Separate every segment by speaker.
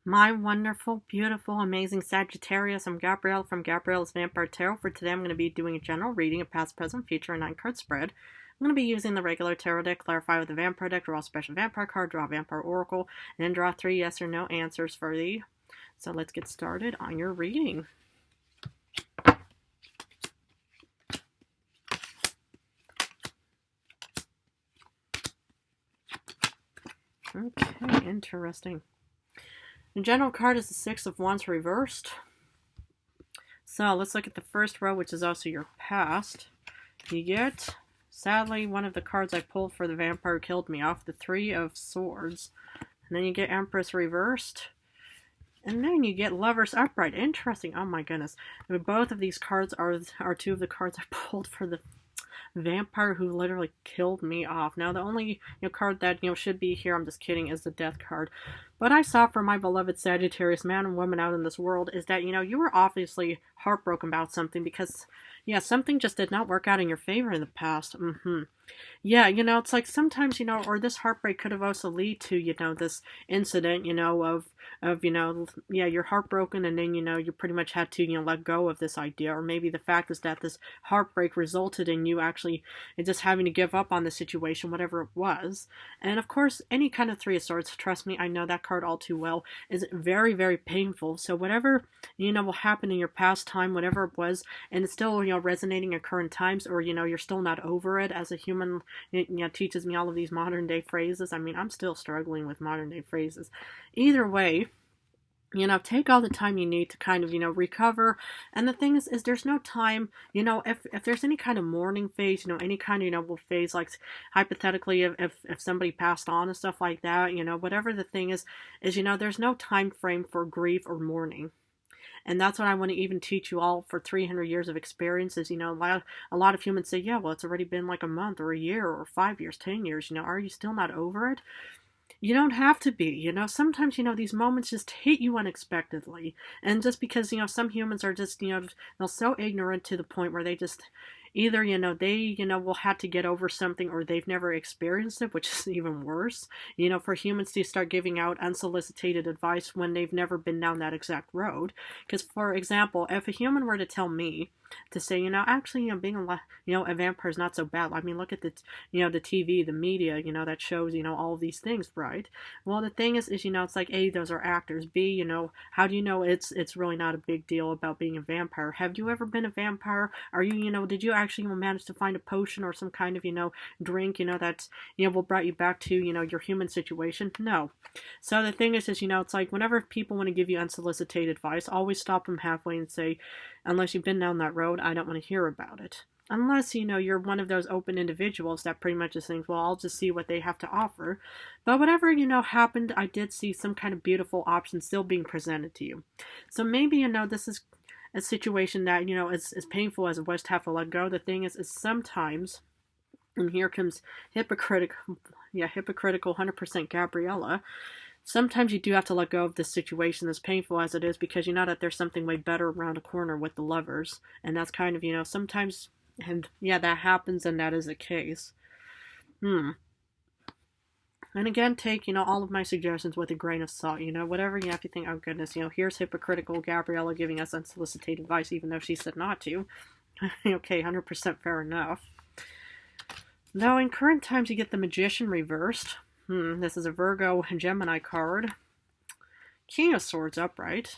Speaker 1: My wonderful, beautiful, amazing Sagittarius. I'm Gabrielle from Gabrielle's Vampire Tarot. For today, I'm going to be doing a general reading of past, present, future, and 9-card spread. I'm going to be using the regular tarot deck, clarify with the vampire deck, draw a special vampire card, draw a vampire oracle, and then draw 3 yes or no answers for thee. So let's get started on your reading. Okay, interesting. The general card is the 6 of Wands reversed. So let's look at the first row, which is also your past. You get, sadly, one of the cards I pulled for the vampire killed me off, the 3 of Swords. And then you get Empress reversed. And then you get Lovers upright. Interesting. Oh my goodness. Both of these cards are 2 of the cards I pulled for the vampire who literally killed me off. Now the only card that should be here, I'm just kidding, is the Death card. But I saw for my beloved Sagittarius man and woman out in this world is that you were obviously heartbroken about something because something just did not work out in your favor in the past. Yeah, it's like sometimes, or this heartbreak could have also lead to, this incident, you're heartbroken and then, you pretty much had to, let go of this idea. Or maybe the fact is that this heartbreak resulted in you actually just having to give up on the situation, whatever it was. And of course, any kind of 3 of Swords, trust me, I know that card all too well, is very, very painful. So whatever, will happen in your past time, whatever it was, and it's still, resonating in current times, or, you're still not over it as a human. It teaches me all of these modern day phrases. I mean, I'm still struggling with modern day phrases. Either way, take all the time you need to kind of, recover. And the thing is there's no time, if there's any kind of mourning phase, any kind of, phase, like hypothetically, if somebody passed on and stuff like that, whatever the thing is, there's no time frame for grief or mourning. And that's what I want to even teach you all for 300 years of experience is, a lot of humans say, yeah, well, it's already been like a month or a year or 5 years, 10 years, are you still not over it? You don't have to be, sometimes, these moments just hit you unexpectedly. And just because, some humans are just, they're so ignorant to the point where they just either, they, will have to get over something or they've never experienced it, which is even worse. For humans to start giving out unsolicited advice when they've never been down that exact road. Because, for example, if a human were to tell me to say, actually, being a vampire is not so bad. I mean, look at the, the TV, the media, that shows, all of these things, right? Well, the thing is, it's like, A, those are actors. B, how do you know it's really not a big deal about being a vampire? Have you ever been a vampire? Are you, did you actually manage to find a potion or some kind of, drink, that's, will brought you back to, your human situation? No. So the thing is, it's like whenever people want to give you unsolicited advice, always stop them halfway and say, unless you've been down that road, I don't want to hear about it. Unless, you're one of those open individuals that pretty much just thinks, well, I'll just see what they have to offer. But whatever, happened, I did see some kind of beautiful option still being presented to you. So maybe, this is a situation that, is as painful as it was to have to let go. The thing is sometimes, and here comes hypocritical 100% Gabriella, sometimes you do have to let go of this situation, as painful as it is, because you know that there's something way better around the corner with the Lovers. And that's kind of, sometimes, and yeah, that happens, and that is the case. And again, take, all of my suggestions with a grain of salt, whatever, if you think, oh goodness, here's hypocritical Gabriella giving us unsolicited advice, even though she said not to. Okay, 100% fair enough. Now, in current times, you get the Magician reversed. This is a Virgo and Gemini card. King of Swords upright.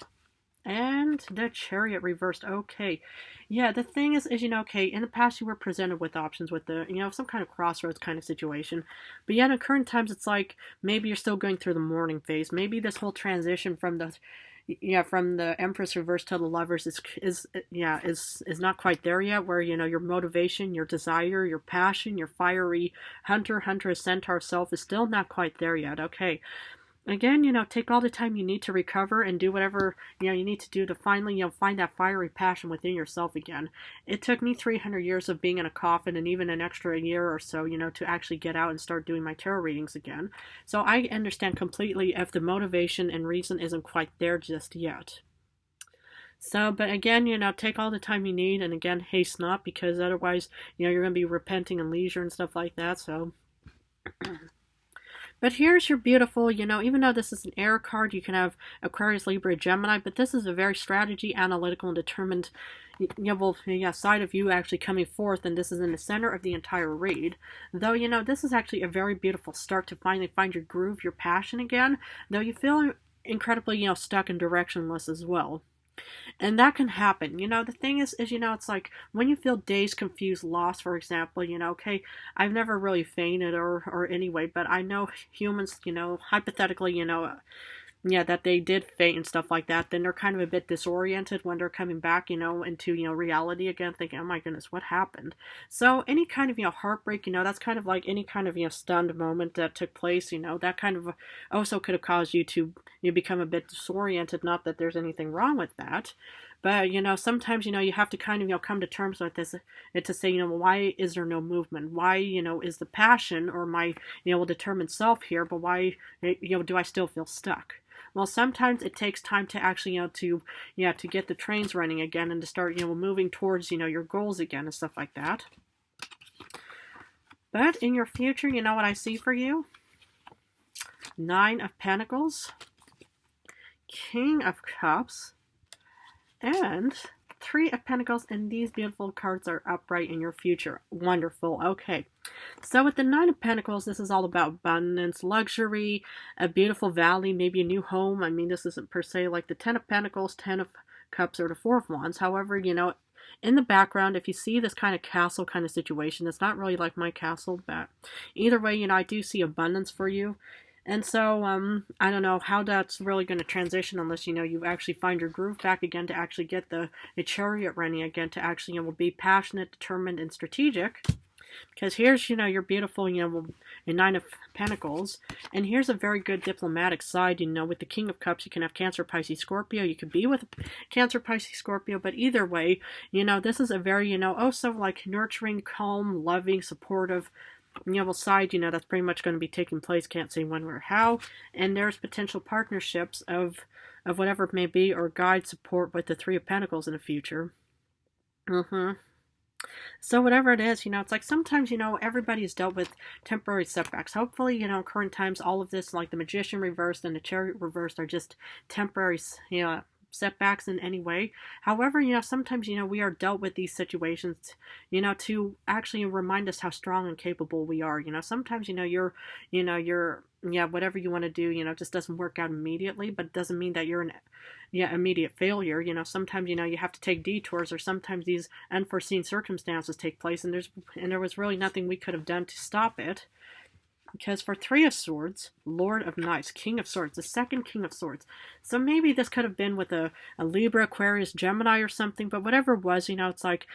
Speaker 1: And the Chariot reversed. Okay. Yeah, the thing is, okay, in the past you were presented with options with the, some kind of crossroads kind of situation. But yet in current times, it's like maybe you're still going through the mourning phase. Maybe this whole transition from the Empress reverse to the Lovers is not quite there yet, where, your motivation, your desire, your passion, your fiery hunter, centaur self is still not quite there yet. Okay. Again, take all the time you need to recover and do whatever, you need to do to finally, find that fiery passion within yourself again. It took me 300 years of being in a coffin and even an extra year or so, to actually get out and start doing my tarot readings again. So I understand completely if the motivation and reason isn't quite there just yet. So, but again, take all the time you need, and again, haste not, because otherwise, you're going to be repenting in leisure and stuff like that, so... But here's your beautiful, even though this is an air card, you can have Aquarius, Libra, Gemini, but this is a very strategy, analytical, and determined side of you actually coming forth, and this is in the center of the entire read. Though, this is actually a very beautiful start to finally find your groove, your passion again, though you feel incredibly, stuck and directionless as well. And that can happen. The thing is, it's like when you feel dazed, confused, lost, for example, okay, I've never really fainted or anyway, but I know humans, hypothetically, yeah, that they did faint and stuff like that, then they're kind of a bit disoriented when they're coming back, into, reality again, thinking, oh my goodness, what happened? So any kind of, heartbreak, that's kind of like any kind of, stunned moment that took place, that kind of also could have caused you to become a bit disoriented. Not that there's anything wrong with that. But, sometimes, you have to kind of, come to terms with this, to say, why is there no movement? Why, is the passion or my, determined self here, but why, do I still feel stuck? Well, sometimes it takes time to actually, to get the trains running again and to start, moving towards, your goals again and stuff like that. But in your future, you know what I see for you? 9 of Pentacles, King of Cups, and 3 of Pentacles, and these beautiful cards are upright in your future. Wonderful. Okay. So with the 9 of Pentacles, this is all about abundance, luxury, a beautiful valley, maybe a new home. I mean, this isn't per se like the 10 of Pentacles, 10 of Cups, or the 4 of Wands. However, in the background, if you see this kind of castle kind of situation, it's not really like my castle, but either way, I do see abundance for you. And so, I don't know how that's really going to transition unless, you actually find your groove back again to actually get the chariot running again, to actually, be passionate, determined, and strategic. Because here's, your beautiful, a 9 of Pentacles. And here's a very good diplomatic side, with the King of Cups. You can have Cancer, Pisces, Scorpio. You could be with Cancer, Pisces, Scorpio. But either way, this is a very, also like nurturing, calm, loving, supportive, side, that's pretty much going to be taking place. Can't say when or how. And there's potential partnerships of whatever it may be, or guide support with the 3 of Pentacles in the future. So whatever it is, it's like sometimes, everybody's dealt with temporary setbacks. Hopefully, current times, all of this, like the Magician reversed and the Chariot reversed, are just temporary, setbacks in any way. However, sometimes, we are dealt with these situations, to actually remind us how strong and capable we are. Sometimes, you're, whatever you want to do, just doesn't work out immediately, but it doesn't mean that you're an immediate failure. Sometimes, you have to take detours, or sometimes these unforeseen circumstances take place, and there was really nothing we could have done to stop it. Because for 3 of Swords, Lord of Knights, King of Swords, the second King of Swords. So maybe this could have been with a Libra, Aquarius, Gemini or something, but whatever it was, it's like,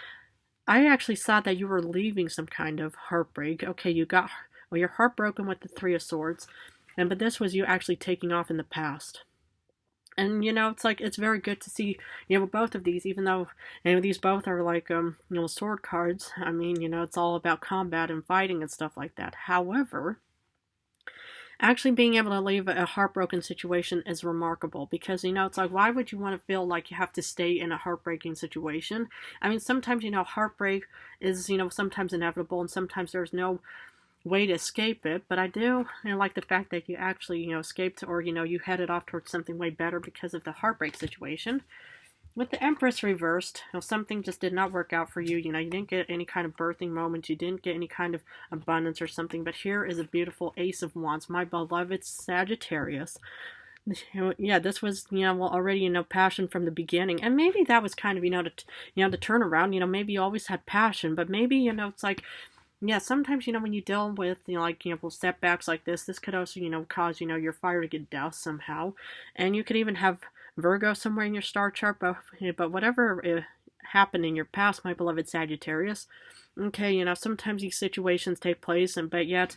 Speaker 1: I actually saw that you were leaving some kind of heartbreak. Okay, you're heartbroken with the 3 of Swords, but this was you actually taking off in the past. And, it's like, it's very good to see, both of these, even though, these both are like, sword cards. I mean, it's all about combat and fighting and stuff like that. However, actually being able to leave a heartbroken situation is remarkable, because, it's like, why would you want to feel like you have to stay in a heartbreaking situation? I mean, sometimes, heartbreak is, sometimes inevitable, and sometimes there's no way to escape it. But I do like the fact that you actually, escaped, or, you headed off towards something way better because of the heartbreak situation. With the Empress reversed, something just did not work out for you. You didn't get any kind of birthing moment. You didn't get any kind of abundance or something. But here is a beautiful Ace of Wands, my beloved Sagittarius. Yeah, this was, already, passion from the beginning. And maybe that was kind of, the turnaround. Maybe you always had passion, but maybe, it's like, yeah, sometimes, when you deal with, setbacks like this could also, cause, your fire to get doused somehow. And you could even have Virgo somewhere in your star chart, but whatever happened in your past, my beloved Sagittarius, okay, sometimes these situations take place, but yet,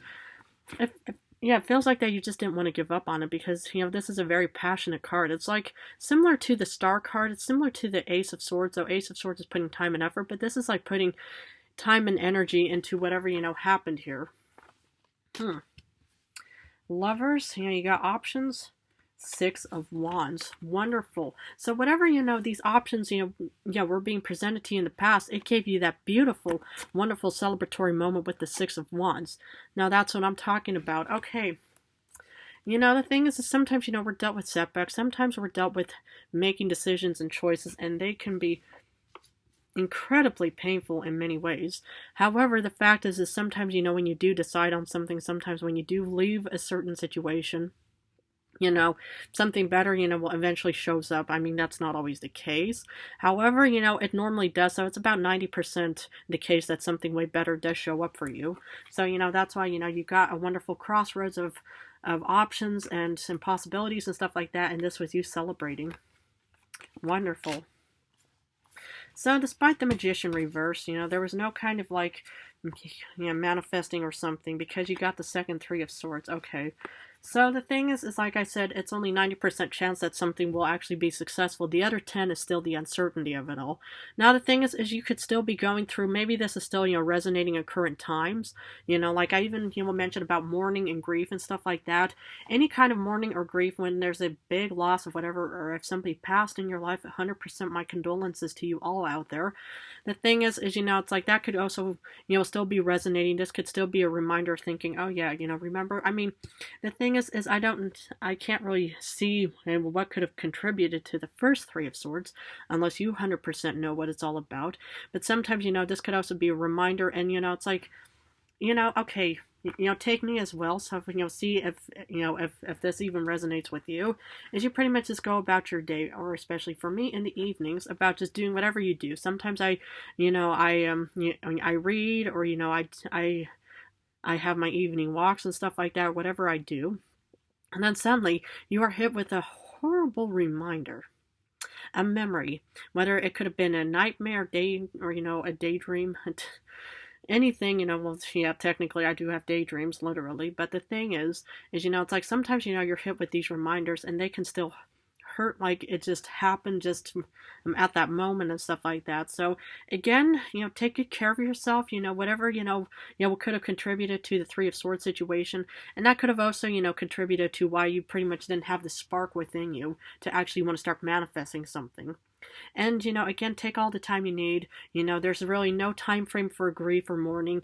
Speaker 1: it feels like that you just didn't want to give up on it, because, this is a very passionate card. It's like similar to the Star card. It's similar to the Ace of Swords. So Ace of Swords is putting time and effort, but this is like putting time and energy into whatever, happened here. Lovers, you got options. 6 of Wands. Wonderful. So whatever, these options, were being presented to you in the past, it gave you that beautiful, wonderful celebratory moment with the 6 of Wands. Now that's what I'm talking about. Okay. The thing is sometimes, we're dealt with setbacks. Sometimes we're dealt with making decisions and choices, and they can be incredibly painful in many ways. However, the fact is sometimes, when you do decide on something, sometimes when you do leave a certain situation, something better, will eventually shows up. I mean, that's not always the case. However, it normally does. So it's about 90% the case that something way better does show up for you. So, that's why, you got a wonderful crossroads of options and possibilities and stuff like that. And this was you celebrating. Wonderful. So despite the Magician reverse, there was no kind of like, manifesting or something because you got the second Three of Swords. Okay. So the thing is like I said, it's only 90% chance that something will actually be successful. The other 10 is still the uncertainty of it all. Now the thing is you could still be going through, maybe this is still, resonating in current times. Like I even, mentioned about mourning and grief and stuff like that. Any kind of mourning or grief when there's a big loss of whatever, or if somebody passed in your life, 100% my condolences to you all out there. The thing is, it's like that could also, still be resonating. This could still be a reminder thinking, oh yeah, remember, I mean, the thing is I can't really see what could have contributed to the first Three of Swords unless you 100% know what it's all about. But sometimes, this could also be a reminder, and, it's like, okay, take me as well. So, see if this even resonates with you, is you pretty much just go about your day, or especially for me in the evenings, about just doing whatever you do. Sometimes I read, or, I have my evening walks and stuff like that, whatever I do. And then suddenly you are hit with a horrible reminder, a memory, whether it could have been a nightmare, day, or, a daydream. Anything, well, yeah, technically I do have daydreams, literally, but the thing is, it's like sometimes, you're hit with these reminders and they can still hurt like it just happened just at that moment and stuff like that. So again, take good care of yourself, whatever, what could have contributed to the Three of Swords situation. And that could have also, contributed to why you pretty much didn't have the spark within you to actually want to start manifesting something. And, again, take all the time you need. There's really no time frame for grief or mourning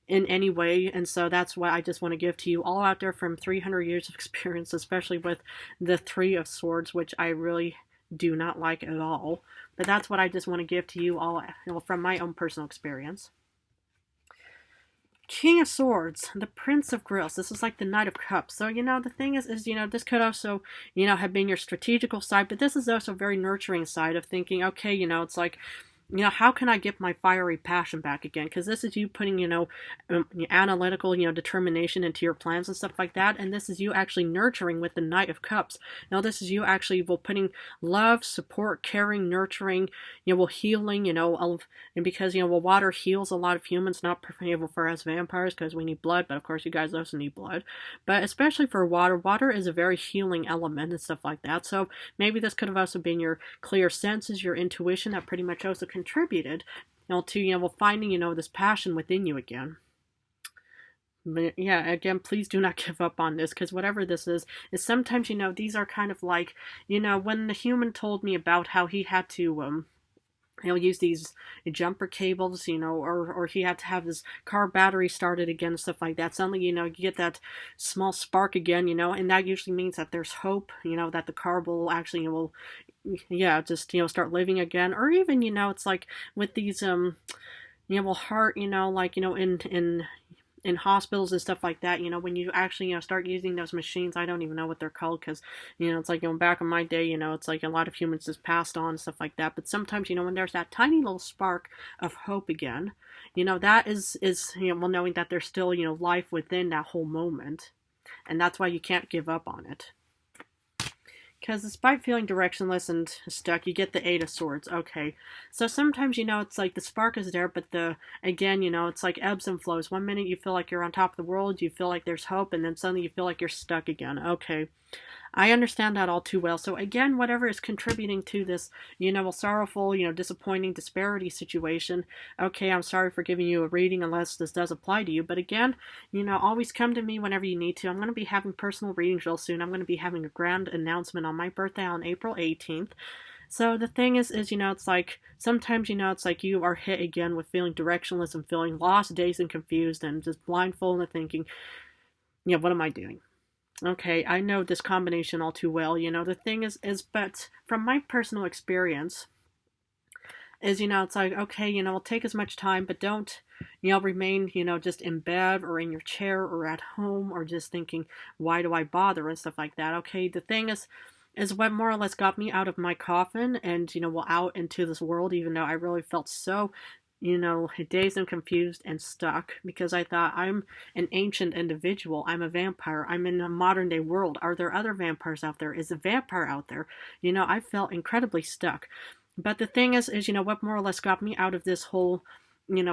Speaker 1: in any way, and so that's what I just want to give to you all out there from 300 years of experience, especially with the Three of Swords, which I really do not like at all. But that's what I just want to give to you all, from my own personal experience. King of Swords, the Prince of Grills. This is like the Knight of Cups. So, the thing is, this could also, have been your strategical side, but this is also a very nurturing side of thinking, okay, it's like, how can I get my fiery passion back again? Because this is you putting, analytical, determination into your plans and stuff like that. And this is you actually nurturing with the Knight of Cups. Now, this is you actually putting love, support, caring, nurturing, healing, and because, water heals a lot of humans, not for us vampires, because we need blood, but of course you guys also need blood. But especially for water is a very healing element and stuff like that. So maybe this could have also been your clear senses, your intuition that pretty much also contributed, to, finding, this passion within you again. But yeah, again, please do not give up on this, because whatever this is sometimes, these are kind of like, when the human told me about how he had to, use these jumper cables, or he had to have his car battery started again, stuff like that. Suddenly, you get that small spark again, and that usually means that there's hope, that the car will actually, just, start living again. Or even, it's like with these, heart, like, in hospitals and stuff like that, when you actually, start using those machines. I don't even know what they're called, because, it's like, back in my day, it's like a lot of humans just passed on and stuff like that. But sometimes, when there's that tiny little spark of hope again, that is, knowing that there's still, life within that whole moment. And that's why you can't give up on it. Because despite feeling directionless and stuck, you get the Eight of Swords. Okay. So sometimes, it's like the spark is there, but again, it's like ebbs and flows. One minute you feel like you're on top of the world, you feel like there's hope, and then suddenly you feel like you're stuck again. Okay. I understand that all too well. So again, whatever is contributing to this, sorrowful, disappointing disparity situation. Okay, I'm sorry for giving you a reading unless this does apply to you. But again, always come to me whenever you need to. I'm going to be having personal readings real soon. I'm going to be having a grand announcement on my birthday on April 18th. So the thing is, it's like, sometimes, it's like you are hit again with feeling directionless and feeling lost, dazed, and confused, and just blindfolded and thinking, what am I doing? Okay, I know this combination all too well. The thing but from my personal experience, it's like, okay, it'll take as much time, but don't, remain, just in bed or in your chair or at home or just thinking, why do I bother and stuff like that. Okay, the thing is what more or less got me out of my coffin and, well, out into this world, even though I really felt so, dazed and confused and stuck because I thought I'm an ancient individual. I'm a vampire. I'm in a modern day world. Are there other vampires out there? Is a vampire out there? I felt incredibly stuck. But the thing is, what more or less got me out of this whole,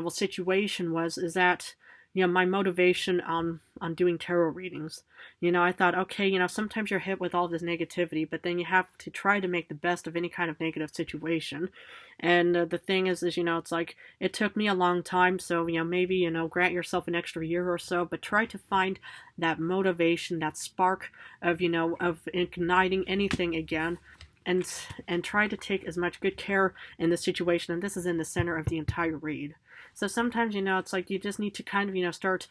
Speaker 1: situation is that, my motivation on doing tarot readings. I thought, okay, sometimes you're hit with all this negativity, but then you have to try to make the best of any kind of negative situation. And the thing is, it's like, it took me a long time, so, maybe, grant yourself an extra year or so, but try to find that motivation, that spark of, of igniting anything again and try to take as much good care in the situation. And this is in the center of the entire read. So sometimes, it's like you just need to kind of, start,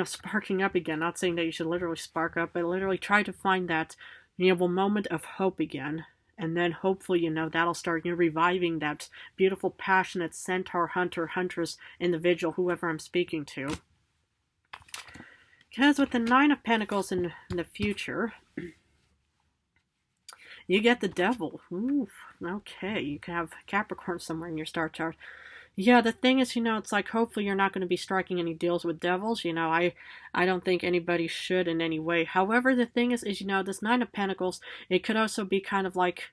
Speaker 1: sparking up again. Not saying that you should literally spark up, but literally try to find that, moment of hope again. And then hopefully, that'll start, reviving that beautiful, passionate centaur, hunter, huntress individual, whoever I'm speaking to. Because with the Nine of Pentacles in the future, you get the Devil. Ooh, okay, you can have Capricorn somewhere in your star chart. Yeah, the thing is, it's like hopefully you're not going to be striking any deals with devils. I don't think anybody should in any way. However, the thing is, this Nine of Pentacles, it could also be kind of like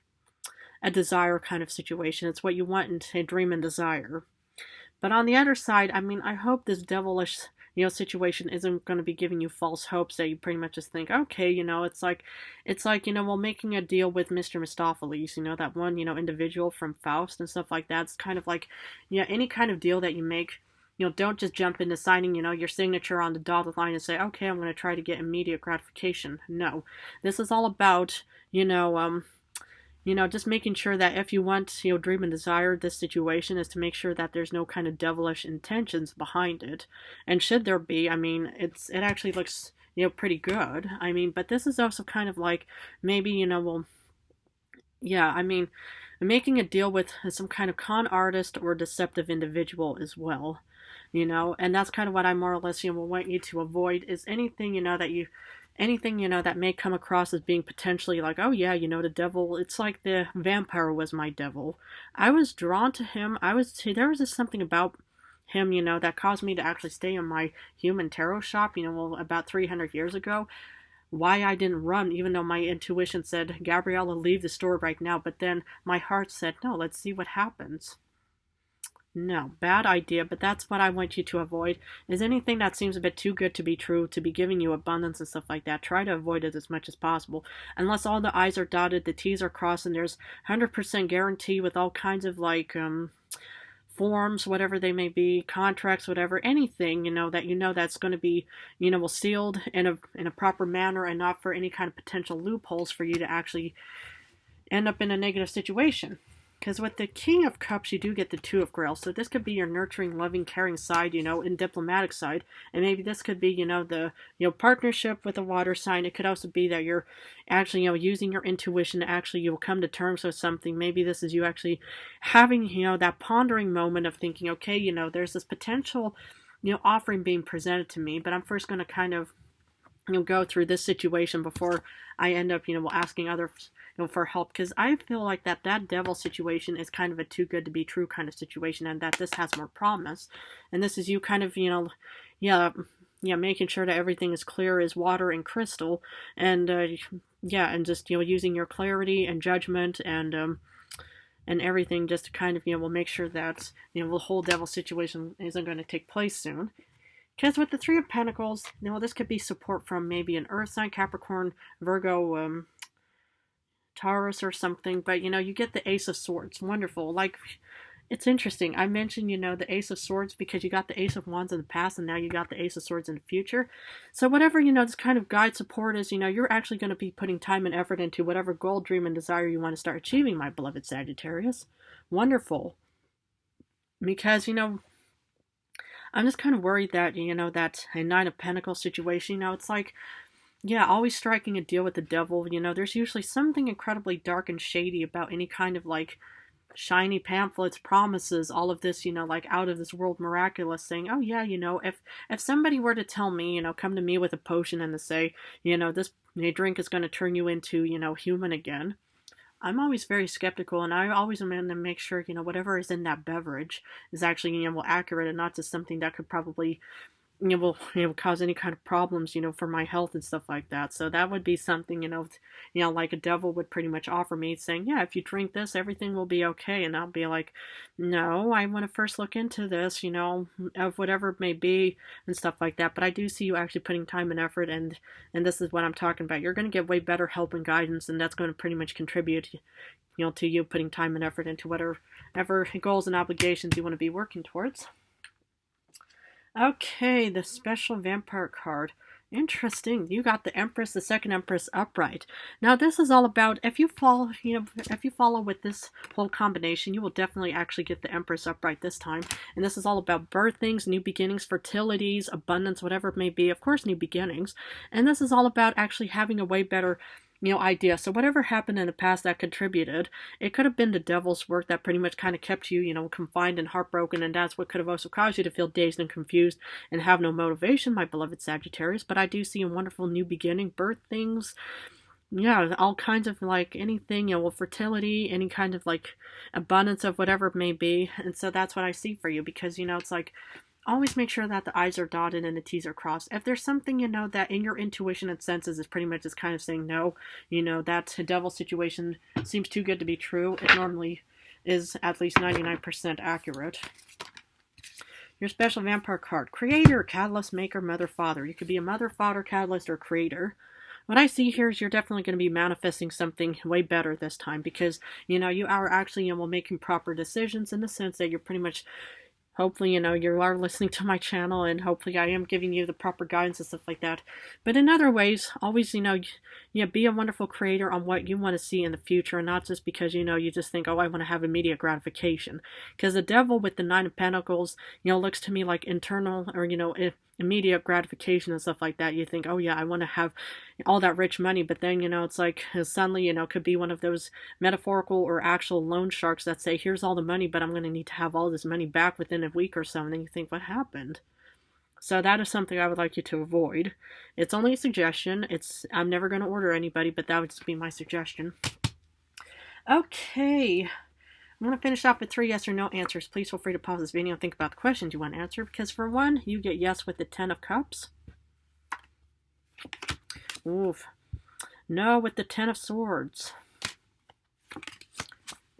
Speaker 1: a desire kind of situation. It's what you want in a dream and desire. But on the other side, I hope this devilish situation isn't going to be giving you false hopes that you pretty much just think, okay, it's like, well, making a deal with Mr. Mistopheles, that one, individual from Faust and stuff like that. It's kind of like, any kind of deal that you make, don't just jump into signing, your signature on the dotted line and say, okay, I'm going to try to get immediate gratification. No, this is all about, just making sure that if you want, dream and desire this situation is to make sure that there's no kind of devilish intentions behind it. And should there be, it actually looks, pretty good. But this is also kind of like maybe, well, yeah, making a deal with some kind of con artist or deceptive individual as well, and that's kind of what I more or less, want you to avoid is anything, that may come across as being potentially like, oh yeah, the devil, it's like the vampire was my devil. I was drawn to him. There was just something about him, that caused me to actually stay in my human tarot shop, about 300 years ago. Why I didn't run, even though my intuition said, Gabriella, leave the store right now. But then my heart said, no, let's see what happens. No, bad idea, but that's what I want you to avoid, is anything that seems a bit too good to be true, to be giving you abundance and stuff like that. Try to avoid it as much as possible. Unless all the I's are dotted, the T's are crossed, and there's 100% guarantee with all kinds of, like, forms, whatever they may be, contracts, whatever, anything, that that's going to be, sealed in a proper manner and not for any kind of potential loopholes for you to actually end up in a negative situation. Because with the King of Cups, you do get the Two of Grails. So this could be your nurturing, loving, caring side, in diplomatic side. And maybe this could be, the, partnership with a water sign. It could also be that you're actually, using your intuition to actually, you'll come to terms with something. Maybe this is you actually having, that pondering moment of thinking, okay, there's this potential, offering being presented to me. But I'm first going to kind of, go through this situation before I end up, asking others, for help, because I feel like that devil situation is kind of a too good to be true kind of situation, and that this has more promise. And this is you kind of, making sure that everything is clear as water and crystal, and and just using your clarity and judgment and everything just to kind of will make sure that the whole devil situation isn't going to take place soon. Because with the Three of Pentacles, this could be support from maybe an Earth sign, Capricorn, Virgo, Taurus or something, but you get the Ace of Swords. Wonderful. Like, it's interesting. I mentioned, the Ace of Swords because you got the Ace of Wands in the past and now you got the Ace of Swords in the future. So whatever, this kind of guide support is, you're actually going to be putting time and effort into whatever goal, dream, and desire you want to start achieving, my beloved Sagittarius. Wonderful. Because, I'm just kind of worried that, that a Nine of Pentacles situation, it's like, Yeah, always striking a deal with the devil. There's usually something incredibly dark and shady about any kind of like shiny pamphlets, promises, all of this, like out of this world miraculous saying, oh yeah, if somebody were to tell me, come to me with a potion and to say, this drink is going to turn you into, human again. I'm always very skeptical, and I always am going to make sure, whatever is in that beverage is actually, accurate and not just something that could probably will cause any kind of problems for my health and stuff like that. So that would be something like a devil would pretty much offer me, saying, yeah, if you drink this, everything will be okay. And I'll be like, no, I want to first look into this, of whatever it may be and stuff like that. But I do see you actually putting time and effort, and this is what I'm talking about. You're going to get way better help and guidance, and that's going to pretty much contribute to you putting time and effort into whatever goals and obligations you want to be working towards. Okay, the special vampire card. Interesting. You got the Empress, the second Empress upright. Now this is all about, if you follow with this whole combination, you will definitely actually get the Empress upright this time. And this is all about birthings, new beginnings, fertilities, abundance, whatever it may be. Of course, new beginnings. And this is all about actually having a way better idea. So whatever happened in the past that contributed, it could have been the devil's work that pretty much kind of kept you, confined and heartbroken, and that's what could have also caused you to feel dazed and confused and have no motivation, my beloved Sagittarius. But I do see a wonderful new beginning, birth things, yeah, all kinds of like anything, fertility, any kind of like abundance of whatever it may be. And so that's what I see for you, because, it's like, always make sure that the I's are dotted and the T's are crossed. If there's something, that in your intuition and senses is pretty much just kind of saying no, that devil situation seems too good to be true, it normally is at least 99% accurate. Your special vampire card. Creator, catalyst, maker, mother, father. You could be a mother, father, catalyst, or creator. What I see here is you're definitely going to be manifesting something way better this time, because, you are actually, making proper decisions, in the sense that you're pretty much, hopefully, you are listening to my channel, and hopefully I am giving you the proper guidance and stuff like that. But in other ways, always, be a wonderful creator on what you want to see in the future, and not just because, you just think, oh, I want to have immediate gratification. Because the devil with the Nine of Pentacles, looks to me like internal, or, immediate gratification and stuff like that. You think, oh yeah, I want to have all that rich money, but then, it's like, suddenly, could be one of those metaphorical or actual loan sharks that say, here's all the money, but I'm going to need to have all this money back within a week or so, and then you think, what happened? So that is something I would like you to avoid. It's only a suggestion. I'm never going to order anybody, but that would just be my suggestion. Okay. I'm going to finish off with 3 yes or no answers. Please feel free to pause this video and think about the questions you want to answer, because for one, you get yes with the 10 of Cups. Oof. No with the 10 of Swords.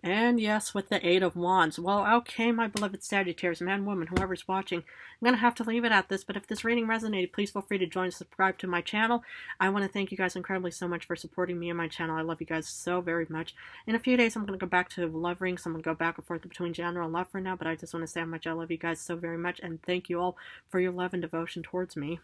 Speaker 1: And yes with the 8 of Wands. Well, okay, my beloved Sagittarius, man, woman, whoever's watching, I'm going to have to leave it at this, but if this reading resonated, please feel free to join and subscribe to my channel. I want to thank you guys incredibly so much for supporting me and my channel. I love you guys so very much. In a few days, I'm going to go back to love rings. I'm going to go back and forth between genre and love for now, but I just want to say how much I love you guys so very much, and thank you all for your love and devotion towards me.